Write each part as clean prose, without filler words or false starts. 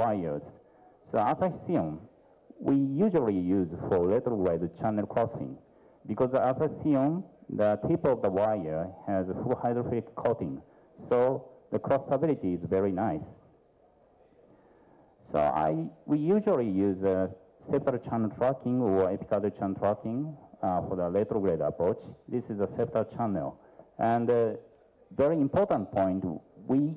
wires. So as I assume, we usually use for retrograde channel crossing because as I assume, the tip of the wire has a full hydrophilic coating. So the cross stability is very nice. So we usually use septal channel tracking or epicardial channel tracking for the retrograde approach. This is a septal channel. And very important point, we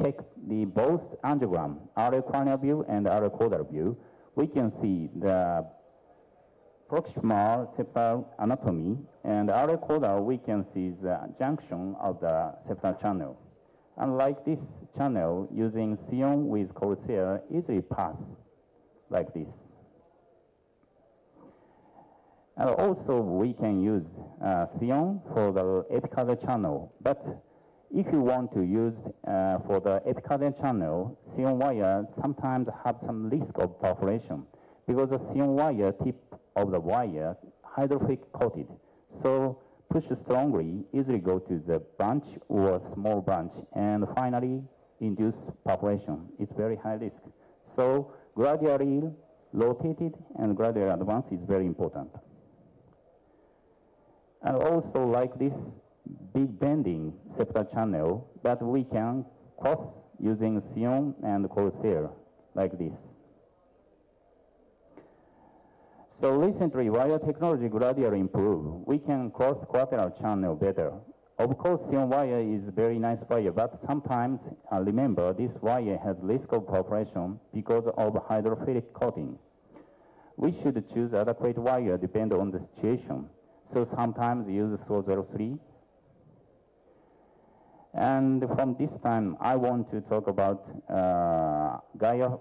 check the both angiogram, RA cranial view and RA caudal view. We can see the proximal septal anatomy, and RA caudal we can see the junction of the septal channel. Unlike this channel, using Sion with Corsair easily pass like this. And also we can use Sion for the epicardial channel, but if you want to use for the epicardial channel, Sion wire sometimes have some risk of perforation because the Sion wire tip of the wire hydrophilic coated. So push strongly, easily go to the branch or small branch, and finally induce perforation. It's very high risk. So gradually rotated and gradually advance is very important. And also like this big bending septal channel that we can cross using Sion and Corsair like this. So recently, wire technology gradually improved. We can cross collateral channel better. Of course, Sion wire is very nice wire, but sometimes, remember, this wire has risk of perforation because of hydrophilic coating. We should choose adequate wire depending on the situation. So sometimes use 403. And from this time, I want to talk about Gaia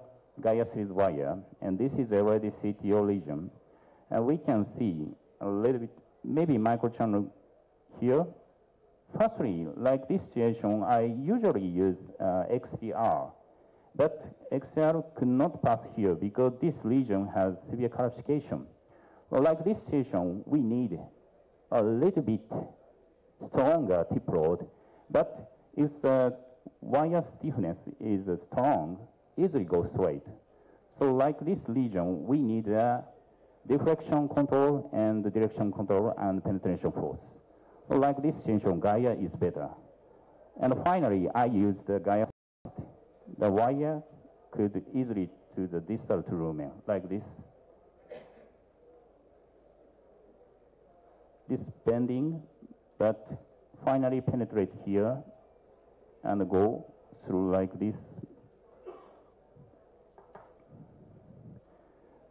series wire, and this is already CTO region. And we can see a little bit, maybe microchannel here. Firstly, like this situation, I usually use XDR, but XDR could not pass here because this region has severe calcification. Well, like this situation, we need a little bit stronger tip rod, but if the wire stiffness is strong, easily go straight. So like this region, we need deflection control and direction control and penetration force. So like this situation, Gaia is better. And finally, I use the Gaia. The wire could easily to the distal to lumen, like this. This bending, but finally penetrate here and go through like this.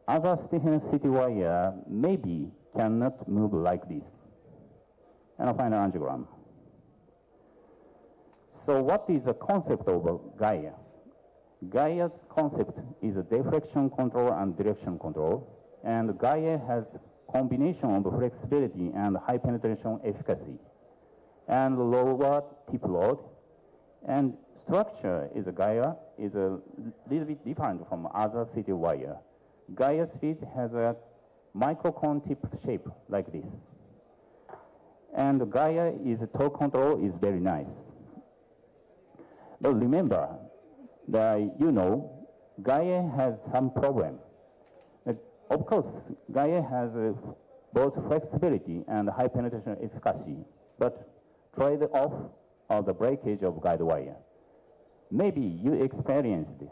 Other stiffness city wire maybe cannot move like this. And a final angiogram. So what is the concept of Gaia? Gaia's concept is a deflection control and direction control. And Gaia has combination of flexibility and high penetration efficacy. And lower tip load. And structure is Gaia is a little bit different from other city wire. Gaia series has a microcone tip shape like this. And Gaia is torque control is very nice. But remember that Gaia has some problem. Of course, Gaia has both flexibility and high penetration efficacy, but trade-off of the breakage of guide wire. Maybe you experienced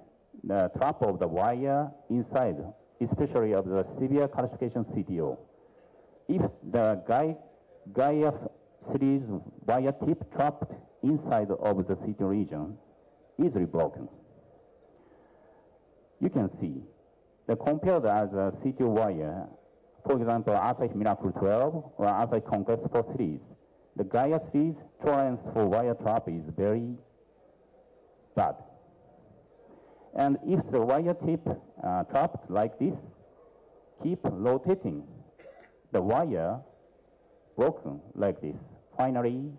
the trap of the wire inside, especially of the severe calcification CTO. If the Gaia series wire tip trapped inside of the CTO region, easily broken. You can see the compared as a CTO wire, for example, Asahi Miracle 12 or Asahi Conquest 4 series, the Gaia series tolerance for wire trap is very bad. And if the wire tip trapped like this, keep rotating, the wire broken like this. Finally,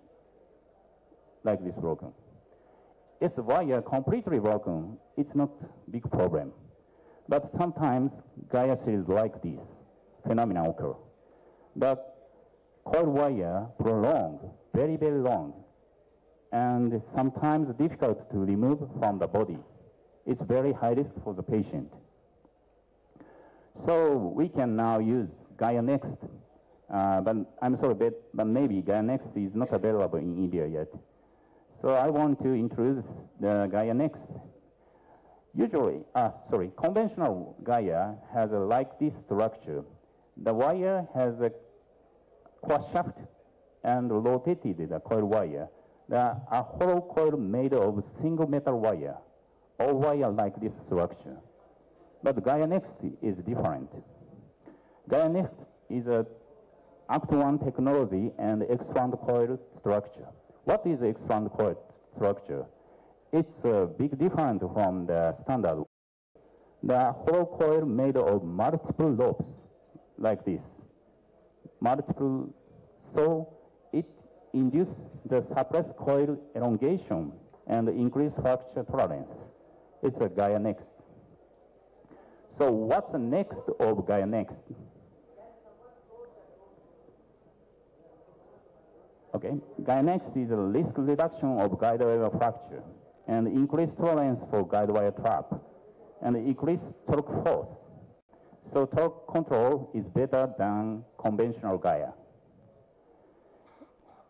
like this broken. If the wire completely broken, it's not big problem. But sometimes Gaia series like this phenomenon occur. The coil wire prolonged, very, very long, and sometimes difficult to remove from the body. It's very high risk for the patient. So we can now use Gaia Next, but I'm sorry, but maybe Gaia Next is not available in India yet. So I want to introduce the Gaia Next. Usually, conventional Gaia has like this structure. The wire has a cross shaft and rotated the coil wire. A hollow coil made of single metal wire, all wire like this structure. But Gaia Next is different. Gaia Next is a Act1 technology and expand coil structure. What is expand coil structure? It's a big difference from the standard. The hollow coil made of multiple lobes like this. So it induces the suppressed coil elongation and increased fracture tolerance. It's a Gaia Next. So what's the next of Gaia Next? Okay, Gaia Next is a risk reduction of guide wire fracture and increased tolerance for guide wire trap and increased torque force. So torque control is better than conventional Gaia.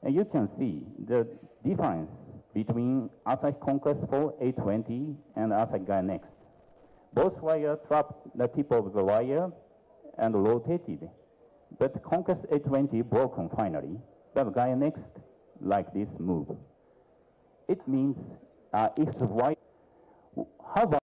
And you can see the difference between Asahi Conquest 4 820 and Asahi Gaia Next. Both wire trap the tip of the wire and rotated, but Conquest 820 broken finally, but Gaia Next like this move. It means if the wire, how about